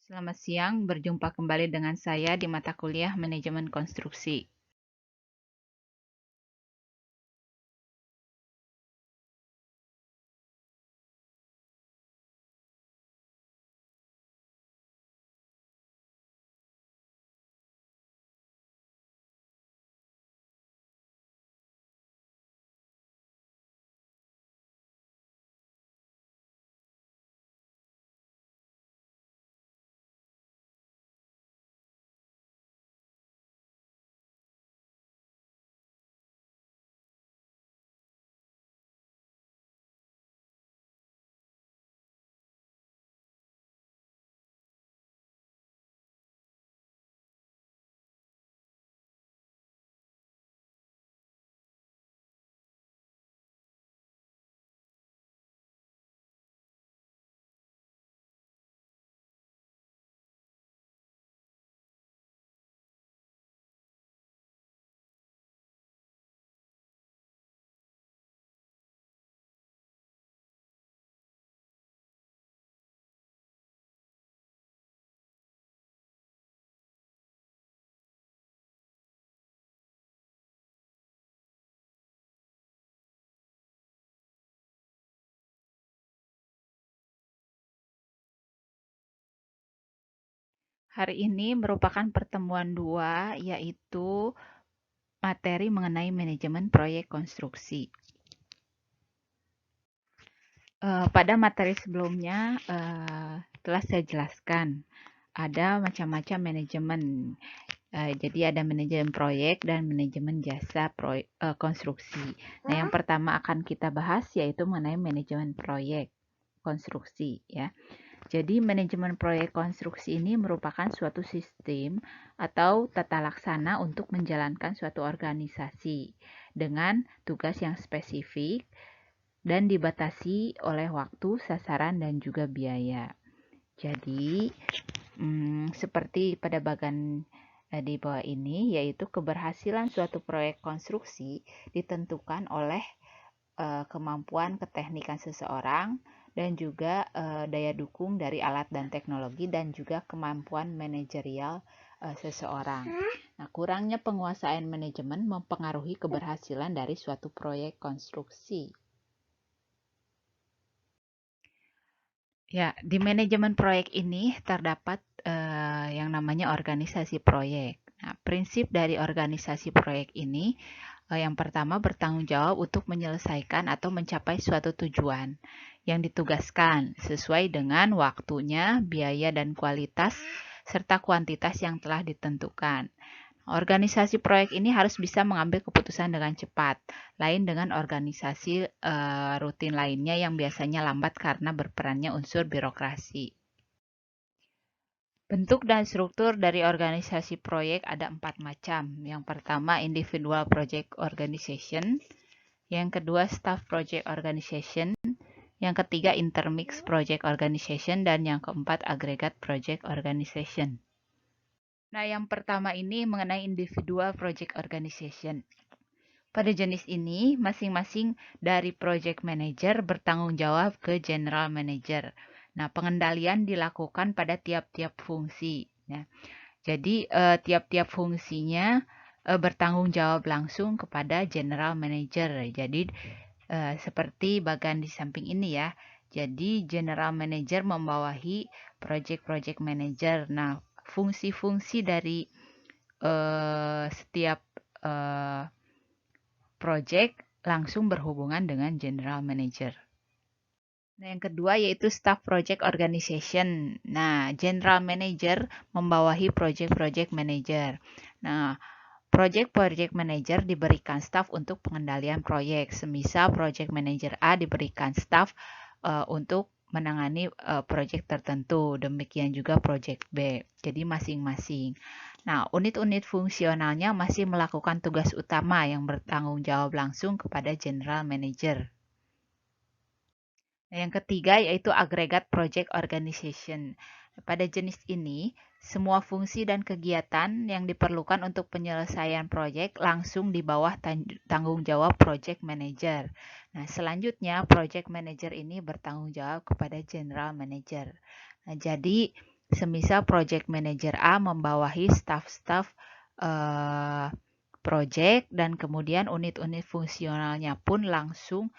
Selamat siang, berjumpa kembali dengan saya di mata kuliah Manajemen Konstruksi. Hari ini merupakan pertemuan dua, yaitu materi mengenai manajemen proyek konstruksi. Pada materi sebelumnya telah saya jelaskan, ada macam-macam manajemen. Jadi ada manajemen proyek dan manajemen jasa konstruksi. Nah, yang pertama akan kita bahas yaitu mengenai manajemen proyek konstruksi, ya. Jadi manajemen proyek konstruksi ini merupakan suatu sistem atau tata laksana untuk menjalankan suatu organisasi dengan tugas yang spesifik dan dibatasi oleh waktu, sasaran, dan juga biaya. Jadi, seperti pada bagian di bawah ini, yaitu keberhasilan suatu proyek konstruksi ditentukan oleh kemampuan keteknikan seseorang dan juga daya dukung dari alat dan teknologi dan juga kemampuan manajerial seseorang. Nah, kurangnya penguasaan manajemen mempengaruhi keberhasilan dari suatu proyek konstruksi. Ya, di manajemen proyek ini terdapat yang namanya organisasi proyek. Nah, prinsip dari organisasi proyek ini yang pertama bertanggung jawab untuk menyelesaikan atau mencapai suatu tujuan yang ditugaskan sesuai dengan waktunya, biaya dan kualitas serta kuantitas yang telah ditentukan. Organisasi proyek ini harus bisa mengambil keputusan dengan cepat, lain dengan organisasi rutin lainnya yang biasanya lambat karena berperannya unsur birokrasi. Bentuk dan struktur dari organisasi proyek ada 4 macam. Yang pertama, individual project organization. Yang kedua, staff project organization. Yang ketiga, intermix project organization. Dan yang keempat, aggregate project organization. Nah, yang pertama ini mengenai individual project organization. Pada jenis ini, masing-masing dari project manager bertanggung jawab ke general manager. Nah, pengendalian dilakukan pada tiap-tiap fungsi. Nah, jadi, tiap-tiap fungsinya bertanggung jawab langsung kepada general manager. Jadi, seperti bagian di samping ini ya. Jadi, general manager membawahi project-project manager. Nah, fungsi-fungsi dari setiap project langsung berhubungan dengan general manager. Nah, yang kedua yaitu staff project organization. Nah, general manager membawahi project-project manager. Nah, project-project manager diberikan staff untuk pengendalian proyek. Semisal project manager A diberikan staff untuk menangani proyek tertentu. Demikian juga project B. Jadi masing-masing. Nah, unit-unit fungsionalnya masih melakukan tugas utama yang bertanggung jawab langsung kepada general manager. Nah, yang ketiga yaitu aggregate project organization. Pada jenis ini, semua fungsi dan kegiatan yang diperlukan untuk penyelesaian proyek langsung di bawah tanggung jawab project manager. Nah, selanjutnya project manager ini bertanggung jawab kepada general manager. Nah, jadi Semisal project manager A membawahi staf-staf project dan kemudian unit-unit fungsionalnya pun langsung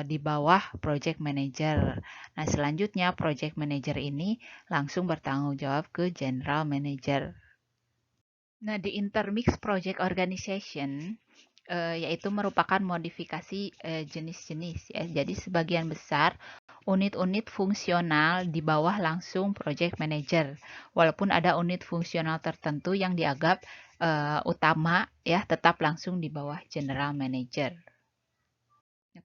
di bawah project manager. Nah, selanjutnya project manager ini langsung bertanggung jawab ke general manager. Nah, di intermix project organization yaitu merupakan modifikasi jenis-jenis ya. Jadi sebagian besar unit-unit fungsional di bawah langsung project manager. Walaupun ada unit fungsional tertentu yang dianggap utama ya tetap langsung di bawah general manager.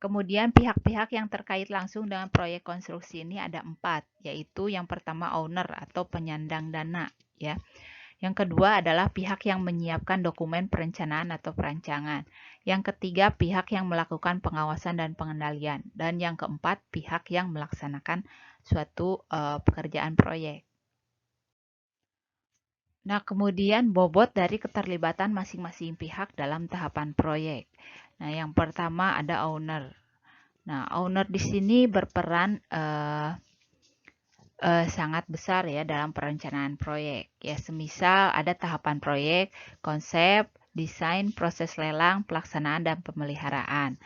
Kemudian pihak-pihak yang terkait langsung dengan proyek konstruksi ini ada 4, yaitu yang pertama owner atau penyandang dana ya. Yang kedua adalah pihak yang menyiapkan dokumen perencanaan atau perancangan. Yang ketiga, pihak yang melakukan pengawasan dan pengendalian. Dan yang keempat, pihak yang melaksanakan suatu pekerjaan proyek. Nah, kemudian bobot dari keterlibatan masing-masing pihak dalam tahapan proyek. Nah, yang pertama ada owner. Nah, owner di sini berperan sangat besar ya dalam perencanaan proyek. Ya, semisal ada tahapan proyek, konsep, desain, proses lelang, pelaksanaan, dan pemeliharaan.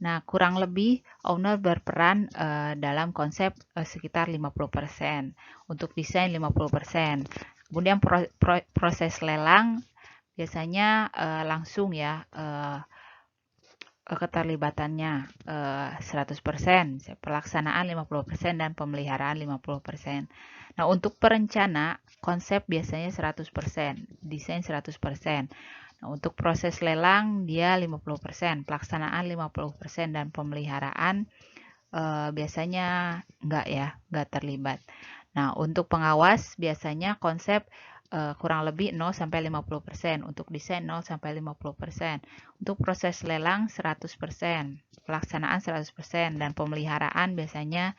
Nah, kurang lebih owner berperan dalam konsep sekitar 50%, untuk desain 50%. Kemudian proses lelang biasanya langsung ya keterlibatannya 100%, pelaksanaan 50% dan pemeliharaan 50%. Nah, untuk perencana, konsep biasanya 100%, desain 100%. Nah, untuk proses lelang dia 50%, pelaksanaan 50% dan pemeliharaan biasanya enggak terlibat. Nah, untuk pengawas biasanya konsep kurang lebih 0-50%, untuk desain 0-50%, untuk proses lelang 100%, pelaksanaan 100%, dan pemeliharaan biasanya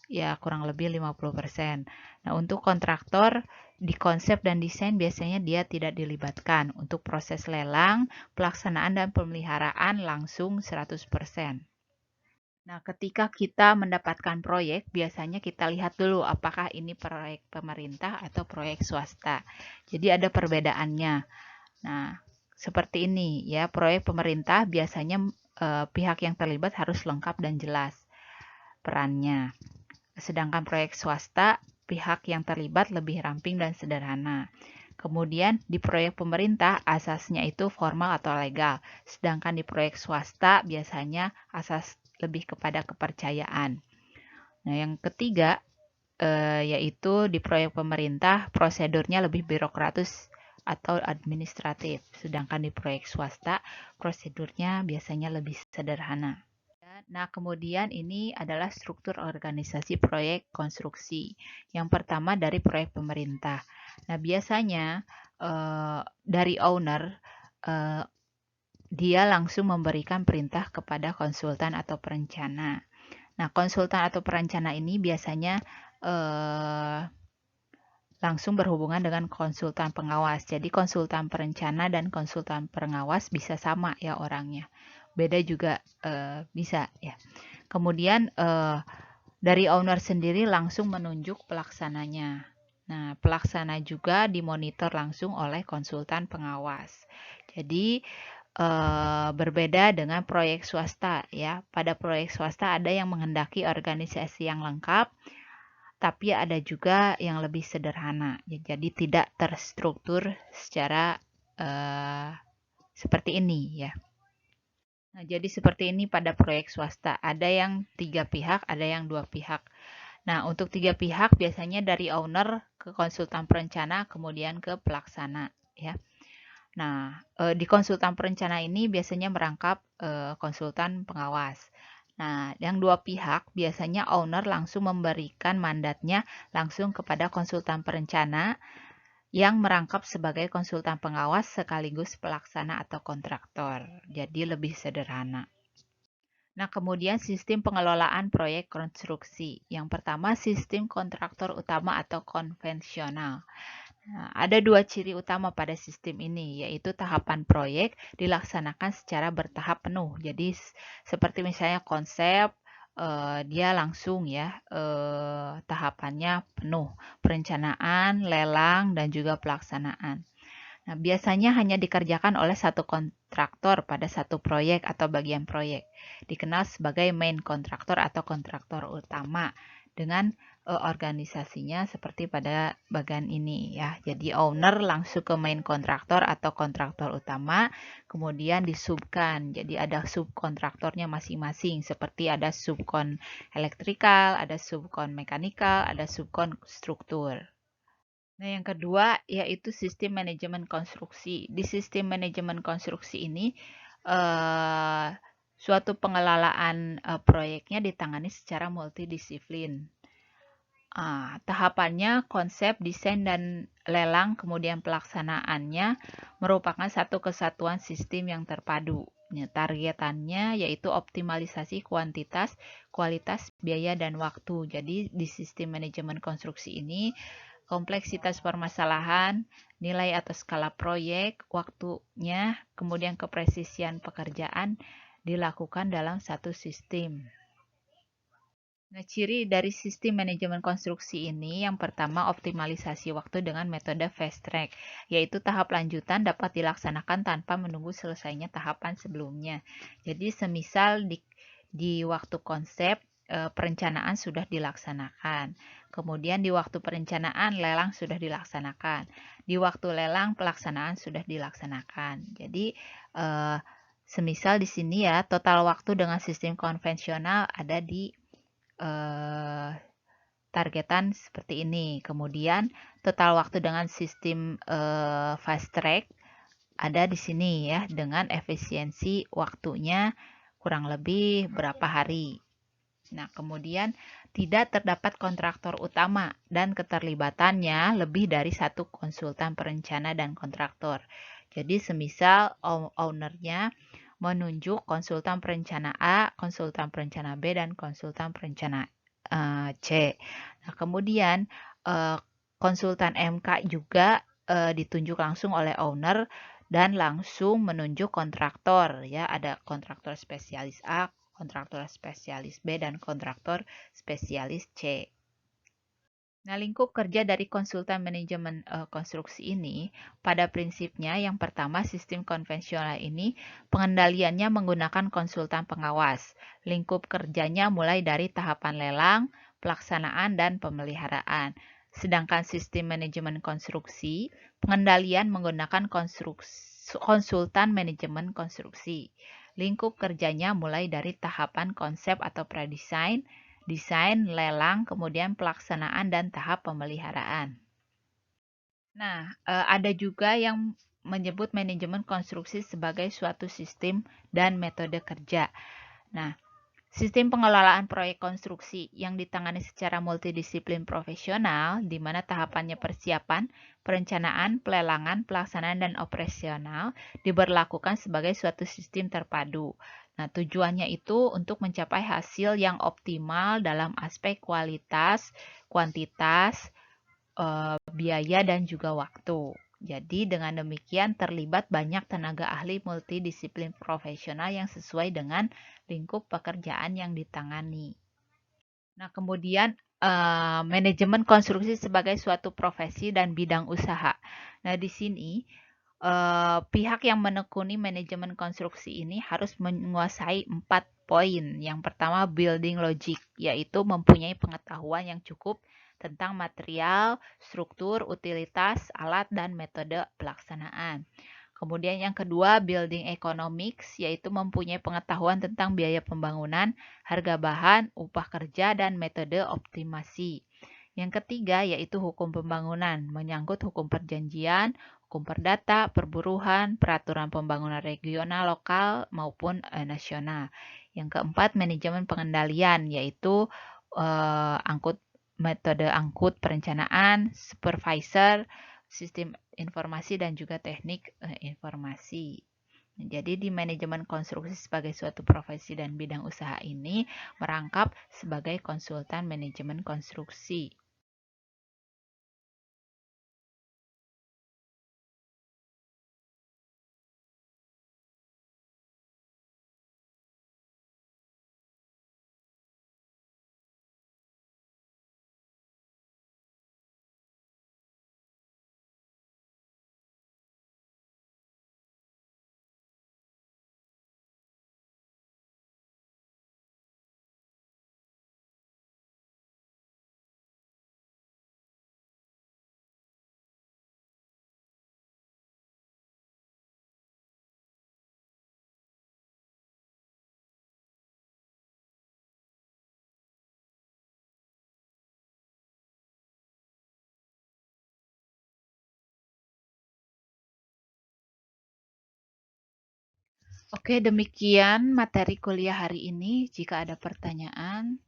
ya kurang lebih 50%. Nah, untuk kontraktor di konsep dan desain biasanya dia tidak dilibatkan. Untuk proses lelang, pelaksanaan dan pemeliharaan langsung 100%. Nah, ketika kita mendapatkan proyek, biasanya kita lihat dulu apakah ini proyek pemerintah atau proyek swasta. Jadi ada perbedaannya. Nah, seperti ini ya, proyek pemerintah biasanya pihak yang terlibat harus lengkap dan jelas perannya. Sedangkan proyek swasta, pihak yang terlibat lebih ramping dan sederhana. Kemudian di proyek pemerintah asasnya itu formal atau legal, sedangkan di proyek swasta biasanya asas lebih kepada kepercayaan. Nah, yang ketiga yaitu di proyek pemerintah prosedurnya lebih birokratis atau administratif, sedangkan di proyek swasta prosedurnya biasanya lebih sederhana. Nah, kemudian ini adalah struktur organisasi proyek konstruksi. Yang pertama dari proyek pemerintah. Nah, biasanya dari owner dia langsung memberikan perintah kepada konsultan atau perencana. Nah, konsultan atau perencana ini biasanya langsung berhubungan dengan konsultan pengawas. Jadi konsultan perencana dan konsultan pengawas bisa sama ya orangnya. Beda juga bisa ya. Kemudian dari owner sendiri langsung menunjuk pelaksananya. Nah, pelaksana juga dimonitor langsung oleh konsultan pengawas. Jadi berbeda dengan proyek swasta ya. Pada proyek swasta ada yang menghendaki organisasi yang lengkap, tapi ada juga yang lebih sederhana. Jadi tidak terstruktur secara seperti ini ya. Nah, jadi seperti ini pada proyek swasta. Ada yang 3 pihak, ada yang 2 pihak. Nah, untuk 3 pihak biasanya dari owner ke konsultan perencana, kemudian ke pelaksana ya. Nah, di konsultan perencana ini biasanya merangkap konsultan pengawas. Nah, yang 2 pihak biasanya owner langsung memberikan mandatnya langsung kepada konsultan perencana yang merangkap sebagai konsultan pengawas sekaligus pelaksana atau kontraktor. Jadi lebih sederhana. Nah, kemudian sistem pengelolaan proyek konstruksi. Yang pertama, sistem kontraktor utama atau konvensional. Nah, ada 2 ciri utama pada sistem ini, yaitu tahapan proyek dilaksanakan secara bertahap penuh. Jadi, seperti misalnya konsep, dia langsung ya, tahapannya penuh, perencanaan, lelang, dan juga pelaksanaan. Nah, biasanya hanya dikerjakan oleh satu kontraktor pada satu proyek atau bagian proyek, dikenal sebagai main kontraktor atau kontraktor utama, dengan organisasinya seperti pada bagian ini ya. Jadi owner langsung ke main kontraktor atau kontraktor utama, kemudian disubkan. Jadi ada subkontraktornya masing-masing, seperti ada subkon elektrikal, ada subkon mekanikal, ada subkon struktur. Nah, yang kedua yaitu sistem manajemen konstruksi. Di sistem manajemen konstruksi ini, eh, suatu pengelolaan proyeknya ditangani secara multidisiplin. Tahapannya konsep, desain, dan lelang, kemudian pelaksanaannya merupakan satu kesatuan sistem yang terpadu. Targetannya yaitu optimalisasi kuantitas, kualitas, biaya, dan waktu. Jadi di sistem manajemen konstruksi ini, kompleksitas permasalahan, nilai atau skala proyek, waktunya, kemudian kepresisian pekerjaan dilakukan dalam satu sistem. Nah, ciri dari sistem manajemen konstruksi ini yang pertama optimalisasi waktu dengan metode fast track, yaitu tahap lanjutan dapat dilaksanakan tanpa menunggu selesainya tahapan sebelumnya. Jadi semisal di waktu konsep, perencanaan sudah dilaksanakan. Kemudian di waktu perencanaan lelang sudah dilaksanakan. Di waktu lelang pelaksanaan sudah dilaksanakan. Jadi semisal di sini ya total waktu dengan sistem konvensional ada di targetan seperti ini. Kemudian total waktu dengan sistem fast track ada di sini ya, dengan efisiensi waktunya kurang lebih berapa hari. Nah, kemudian tidak terdapat kontraktor utama dan keterlibatannya lebih dari satu konsultan perencana dan kontraktor. Jadi semisal ownernya menunjuk konsultan perencana A, konsultan perencana B, dan konsultan perencana C. Nah, kemudian konsultan MK juga ditunjuk langsung oleh owner dan langsung menunjuk kontraktor ya, ada kontraktor spesialis A, kontraktor spesialis B, dan kontraktor spesialis C. Nah, lingkup kerja dari konsultan manajemen konstruksi ini pada prinsipnya yang pertama sistem konvensional ini pengendaliannya menggunakan konsultan pengawas. Lingkup kerjanya mulai dari tahapan lelang, pelaksanaan, dan pemeliharaan. Sedangkan sistem manajemen konstruksi pengendalian menggunakan konsultan manajemen konstruksi. Lingkup kerjanya mulai dari tahapan konsep atau pradesain, desain, lelang, kemudian pelaksanaan, dan tahap pemeliharaan. Nah, ada juga yang menyebut manajemen konstruksi sebagai suatu sistem dan metode kerja. Nah, sistem pengelolaan proyek konstruksi yang ditangani secara multidisiplin profesional, di mana tahapannya persiapan, perencanaan, pelelangan, pelaksanaan, dan operasional diberlakukan sebagai suatu sistem terpadu. Nah, tujuannya itu untuk mencapai hasil yang optimal dalam aspek kualitas, kuantitas, biaya, dan juga waktu. Jadi dengan demikian terlibat banyak tenaga ahli multidisiplin profesional yang sesuai dengan lingkup pekerjaan yang ditangani. Nah, kemudian manajemen konstruksi sebagai suatu profesi dan bidang usaha. Nah, di sini pihak yang menekuni manajemen konstruksi ini harus menguasai 4 poin. Yang pertama, building logic, yaitu mempunyai pengetahuan yang cukup tentang material, struktur, utilitas, alat, dan metode pelaksanaan. Kemudian yang kedua, building economics, yaitu mempunyai pengetahuan tentang biaya pembangunan, harga bahan, upah kerja, dan metode optimasi. Yang ketiga yaitu hukum pembangunan, menyangkut hukum perjanjian, hukum perdata, perburuhan, peraturan pembangunan regional, lokal, maupun nasional. Yang keempat, manajemen pengendalian, yaitu metode angkut perencanaan, supervisor, sistem informasi, dan juga teknik informasi. Jadi di manajemen konstruksi sebagai suatu profesi dan bidang usaha ini merangkap sebagai konsultan manajemen konstruksi. Oke, demikian materi kuliah hari ini. Jika ada pertanyaan,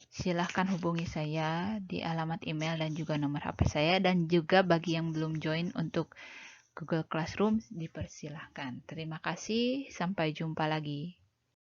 silahkan hubungi saya di alamat email dan juga nomor HP saya. Dan juga bagi yang belum join untuk Google Classroom, dipersilahkan. Terima kasih, sampai jumpa lagi.